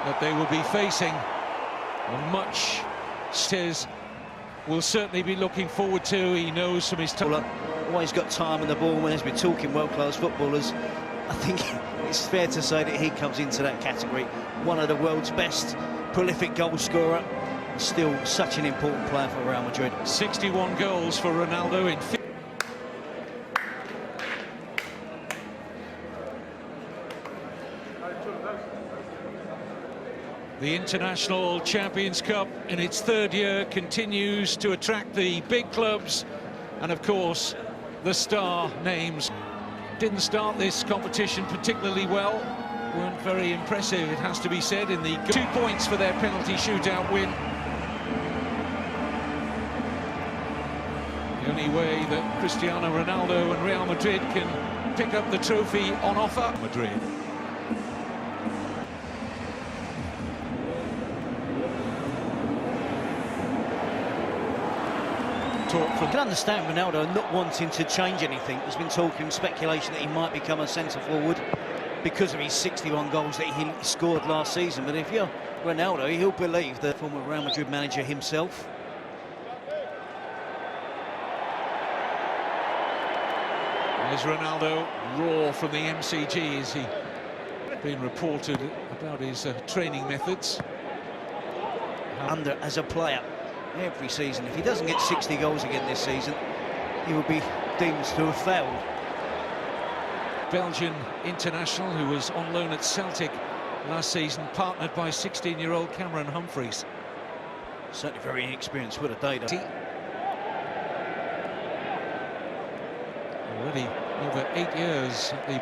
that they will be facing. Much Stez will certainly be looking forward to. He knows from his time. Always got time on the ball. When he's been talking world-class footballers, I think it's fair to say that he comes into that category. One of the world's best prolific goal scorer. Still such an important player for Real Madrid. 61 goals for Ronaldo in. The International Champions Cup in its third year continues to attract the big clubs and, of course, the star names. Didn't start this competition particularly well, weren't very impressive, it has to be said, in the 2 points for their penalty shootout win. The only way that Cristiano Ronaldo and Real Madrid can pick up the trophy on offer. Madrid. I can understand Ronaldo not wanting to change anything. There's been talking, speculation that he might become a centre-forward because of his 61 goals that he scored last season. But if you're Ronaldo, he'll believe the former Real Madrid manager himself. There's Ronaldo, raw from the MCG, as he been reported about his training methods. Under as a player. Every season, if he doesn't get 60 goals again this season, he will be deemed to have failed. Belgian international who was on loan at Celtic last season, partnered by 16-year-old Cameron Humphreys. Certainly very inexperienced with a data. Already over 8 years at the...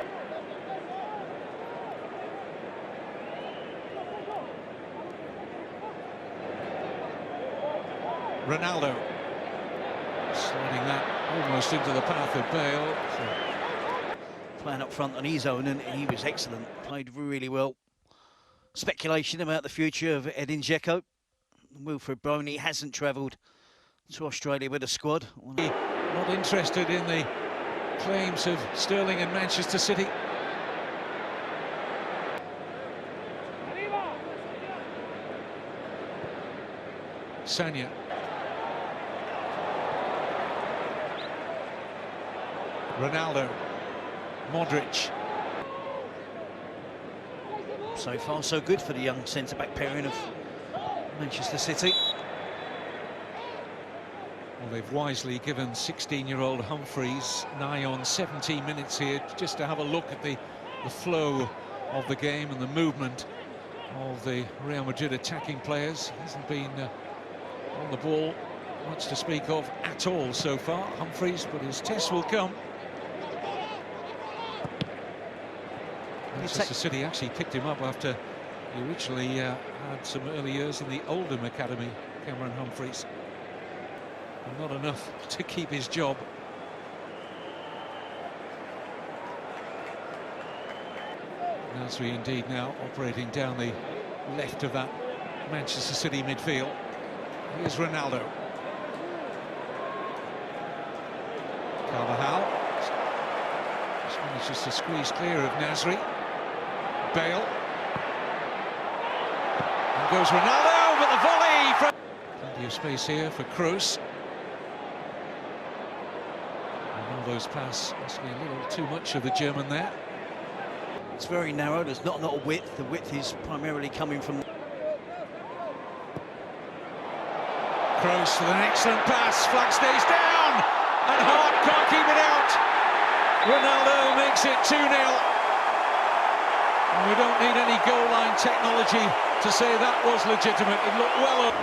Ronaldo sliding that almost into the path of Bale. Playing up front on his own, and he was excellent. Played really well. Speculation about the future of Edin Dzeko. Wilfred Boney hasn't travelled to Australia with a squad. Not interested in the claims of Sterling and Manchester City. Sanya. Ronaldo, Modric. So far, so good for the young centre-back pairing of Manchester City. Well, they've wisely given 16-year-old Humphreys nigh on 17 minutes here, just to have a look at the flow of the game and the movement of the Real Madrid attacking players. He hasn't been on the ball much to speak of at all so far, Humphreys, but his test will come. Manchester City actually picked him up after he originally had some early years in the Oldham Academy, Cameron Humphreys. And not enough to keep his job. Nasri indeed now operating down the left of that Manchester City midfield. Here's Ronaldo. Carvajal just manages to squeeze clear of Nasri. Bale. And goes Ronaldo with the volley from... Plenty of space here for Kroos. Ronaldo's pass must be a little too much of the German there. It's very narrow, there's not a lot of width. The width is primarily coming from... Kroos with an excellent pass, flag stays down, and Hart can't keep it out. Ronaldo makes it 2-0. And we don't need any goal line technology to say that was legitimate. It looked well.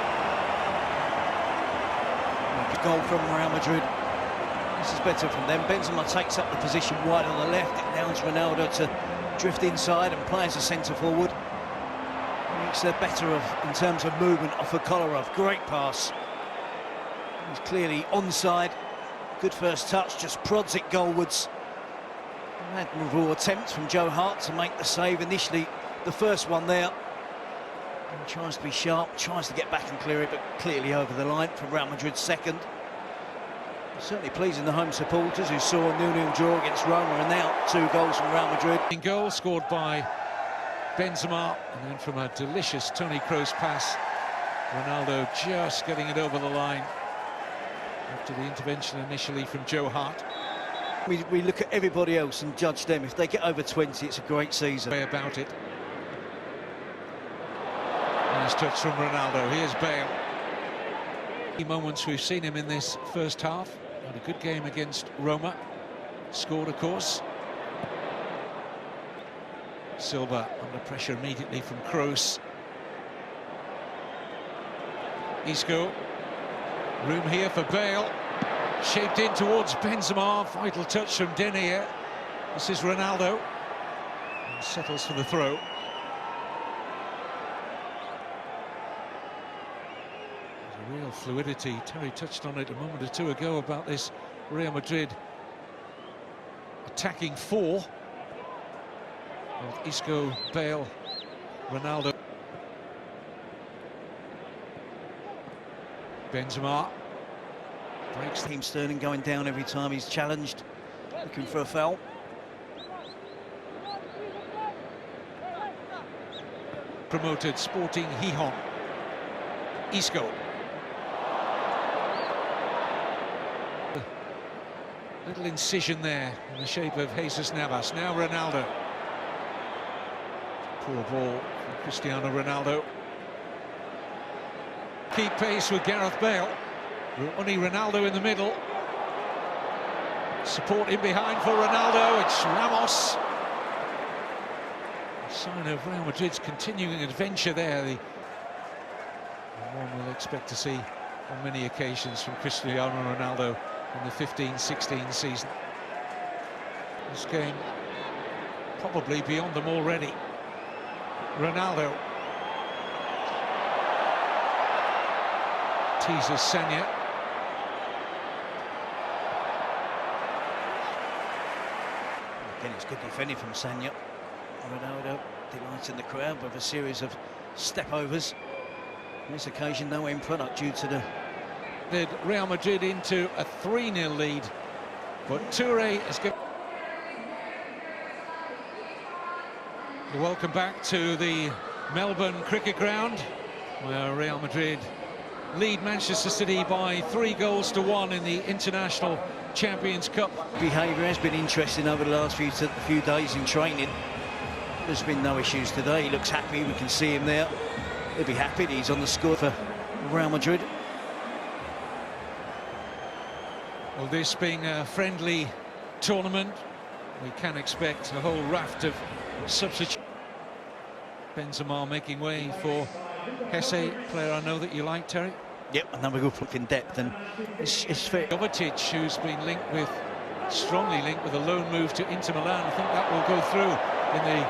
The goal from Real Madrid. This is better from them. Benzema takes up the position wide on the left. It allows Ronaldo to drift inside and play as a centre-forward. Makes the better of, in terms of movement, off of Kolarov. Great pass. He's clearly onside. Good first touch, just prods it goalwards. An admirable attempt from Joe Hart to make the save initially, the first one there. And tries to be sharp, tries to get back and clear it, but clearly over the line for Real Madrid's second. Certainly pleasing the home supporters who saw a 0-0 draw against Roma, and now 2 goals from Real Madrid. Goal scored by Benzema, and then from a delicious Toni Kroos pass, Ronaldo just getting it over the line after the intervention initially from Joe Hart. We look at everybody else and judge them. If they get over 20, it's a great season. Way about it. Nice touch from Ronaldo. Here's Bale. The moments we've seen him in this first half. Had a good game against Roma. Scored, of course. Silva under pressure immediately from Kroos. Isco. Room here for Bale. Shaped in towards Benzema. Vital touch from Denier. This is Ronaldo. And settles for the throw. There's a real fluidity. Terry touched on it a moment or two ago about this Real Madrid attacking four of Isco, Bale, Ronaldo. Benzema breaks. Team Sterling going down every time he's challenged, looking for a foul. Promoted Sporting Gijón. Isco. Little incision there in the shape of Jesus Navas. Now Ronaldo. Poor ball from Cristiano Ronaldo. Keep pace with Gareth Bale. Only Ronaldo in the middle. Support in behind for Ronaldo. It's Ramos. A sign of Real Madrid's continuing adventure there. The one we'll expect to see on many occasions from Cristiano Ronaldo in the 15-16 season. This game probably beyond them already. Ronaldo. Teases Sanya. Again, it's good defending from Sanya. Ronaldo delighting the crowd with a series of step-overs. On this occasion, no end product due to the... Led Real Madrid into a 3-0 lead, but Toure has given... Welcome back to the Melbourne Cricket Ground, where Real Madrid lead Manchester City by 3-1 in the International Champions Cup. Behaviour has been interesting over the last few days in training. There's been no issues today. He looks happy. We can see him there. He'll be happy that he's on the score for Real Madrid. Well, this being a friendly tournament, we can expect a whole raft of substitutes. Benzema making way for Hesse, player I know that you like, Terry. Yep, another good look in depth, and it's fair. Jovetic, who's been strongly linked with a loan move to Inter Milan. I think that will go through in the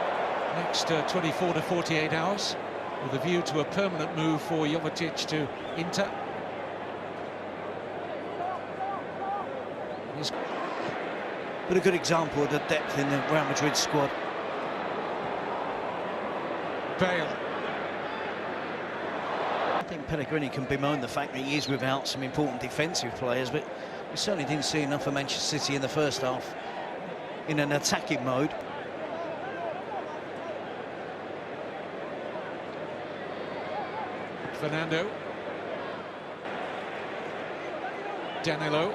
next 24 to 48 hours, with a view to a permanent move for Jovetic to Inter. But a good example of the depth in the Real Madrid squad. Bale. I think Pellegrini can bemoan the fact that he is without some important defensive players, but we certainly didn't see enough of Manchester City in the first half in an attacking mode. Fernando. Danilo.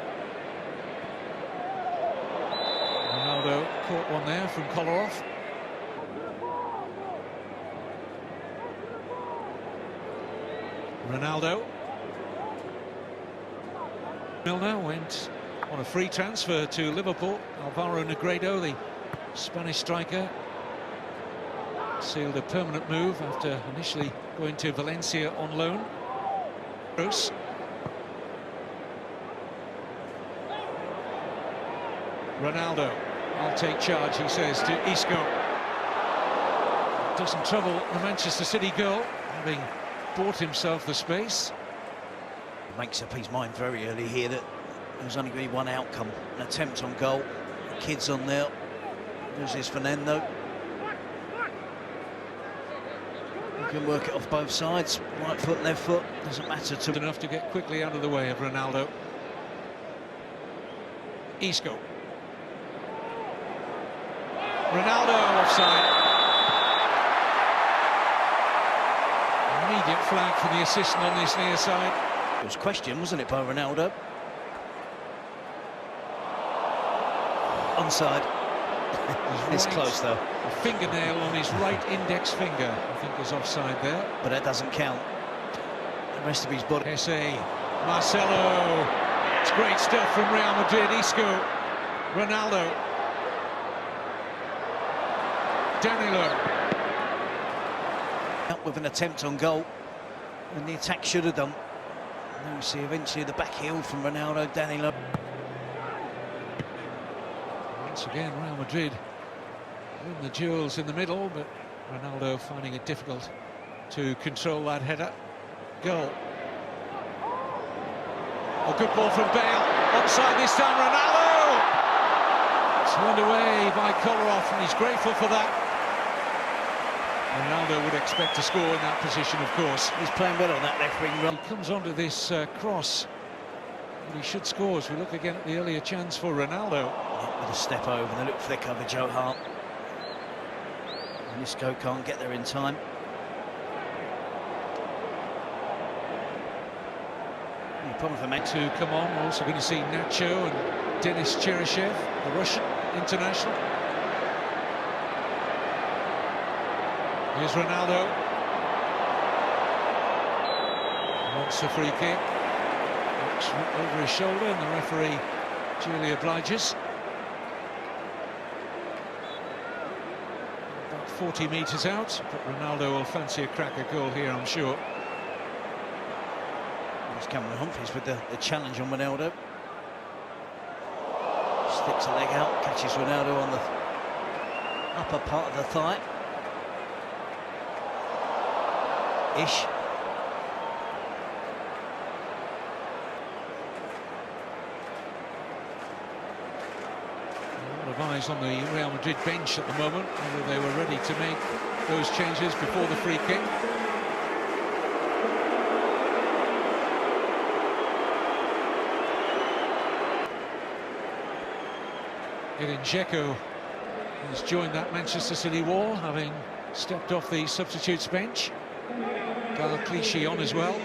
Ronaldo caught one there from Kolarov. Ronaldo. Milner went on a free transfer to Liverpool. Alvaro Negredo, the Spanish striker, sealed a permanent move after initially going to Valencia on loan. Bruche. Ronaldo, I'll take charge, he says to Isco. Doesn't trouble the Manchester City goal, having bought himself the space. Makes up his mind very early here that there's only going to be one outcome, an attempt on goal. The kid's on there. There's this Fernando. You can work it off both sides, right foot, left foot, doesn't matter to... Enough to get quickly out of the way of Ronaldo. Isco. Ronaldo offside. flag for the assistant on this near side. It was questioned, wasn't it, by Ronaldo? Onside. It's close, though. A fingernail on his right index finger, I think, is offside there. But that doesn't count. The rest of his body. SA, Marcelo. It's great stuff from Real Madrid. Isco, Ronaldo, Danilo. Out with an attempt on goal, and the attack should have done. And then we see eventually the back heel from Ronaldo, Danilo. Once again, Real Madrid win the duels in the middle, but Ronaldo finding it difficult to control that header. Goal. A good ball from Bale. Offside this time, Ronaldo! Turned away by Kolarov, and he's grateful for that. Ronaldo would expect to score in that position, of course. He's playing well on that left wing run. He comes onto this cross, and he should score as we look again at the earlier chance for Ronaldo. Yeah, with a step over, they look for their cover, Joe Hart. And Isco can't get there in time. Problem for men to come on. We're also going to see Nacho and Denis Cheryshev, the Russian international. Here's Ronaldo. Wants the free kick. Looks over his shoulder, and the referee duly obliges. About 40 metres out, but Ronaldo will fancy a cracker goal here, I'm sure. Cameron Humphries with the challenge on Ronaldo. Sticks a leg out, catches Ronaldo on the upper part of the thigh. Ish. A lot of eyes on the Real Madrid bench at the moment, whether they were ready to make those changes before the free kick. Edin Dzeko has joined that Manchester City wall, having stepped off the substitutes bench. Gal Clichy on as well.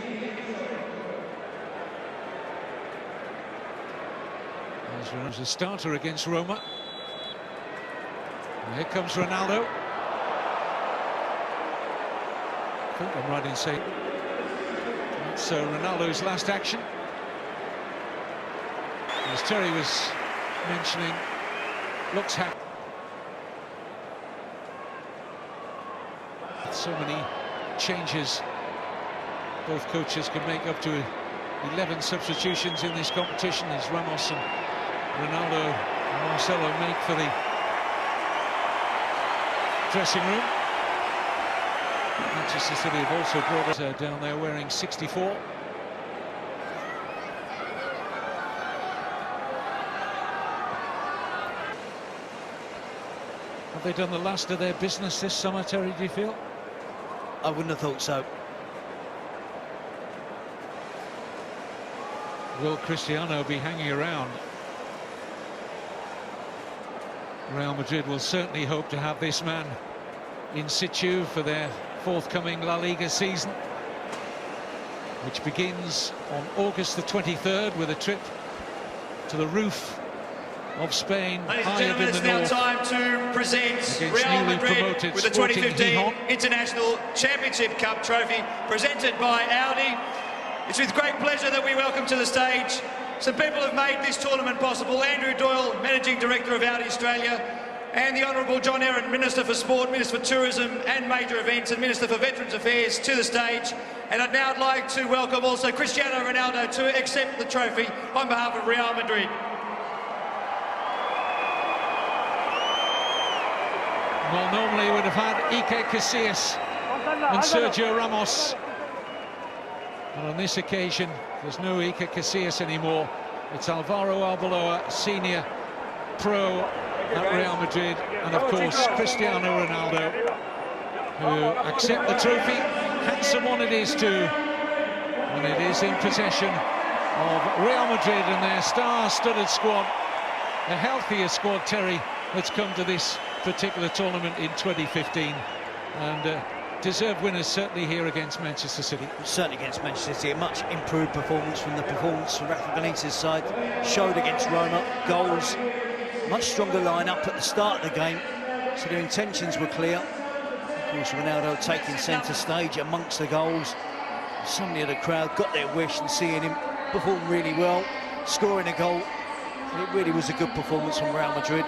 As a starter against Roma. And here comes Ronaldo. I think I'm right in saying that's Ronaldo's last action. As Terry was mentioning, looks happy. So many changes both coaches can make, up to 11 substitutions in this competition, as Ramos and Ronaldo and Marcelo make for the dressing room. Manchester City have also brought us down there wearing 64. Have they done the last of their business this summer, Terry, do you feel? I wouldn't have thought so. Will Cristiano be hanging around? Real Madrid will certainly hope to have this man in situ for their forthcoming La Liga season, which begins on August the 23rd with a trip to the roof of Spain. Ladies and gentlemen, it's now time to present Real Madrid with the 2015 International Championship Cup trophy presented by Audi. It's with great pleasure that we welcome to the stage some people who have made this tournament possible. Andrew Doyle, Managing Director of Audi Australia, and the Honourable John Aaron, Minister for Sport, Minister for Tourism and Major Events, and Minister for Veterans Affairs to the stage. And I'd now like to welcome also Cristiano Ronaldo to accept the trophy on behalf of Real Madrid. Well, normally we'd have had Iker Casillas and Sergio Ramos, but on this occasion there's no Iker Casillas anymore. It's Alvaro Arbeloa, senior pro at Real Madrid, and of course Cristiano Ronaldo, who accept the trophy. Handsome one it is too, and it is in possession of Real Madrid and their star-studded squad, the healthiest squad, Terry, that's come to this particular tournament in 2015. And deserved winners certainly here against Manchester City. Certainly against Manchester City, a much improved performance from the performance from Rafa Benitez's side. Showed against Roma, goals, much stronger line-up at the start of the game, so their intentions were clear. Of course, Ronaldo taking centre stage amongst the goals. So many of the crowd got their wish and seeing him perform really well, scoring a goal. And it really was a good performance from Real Madrid.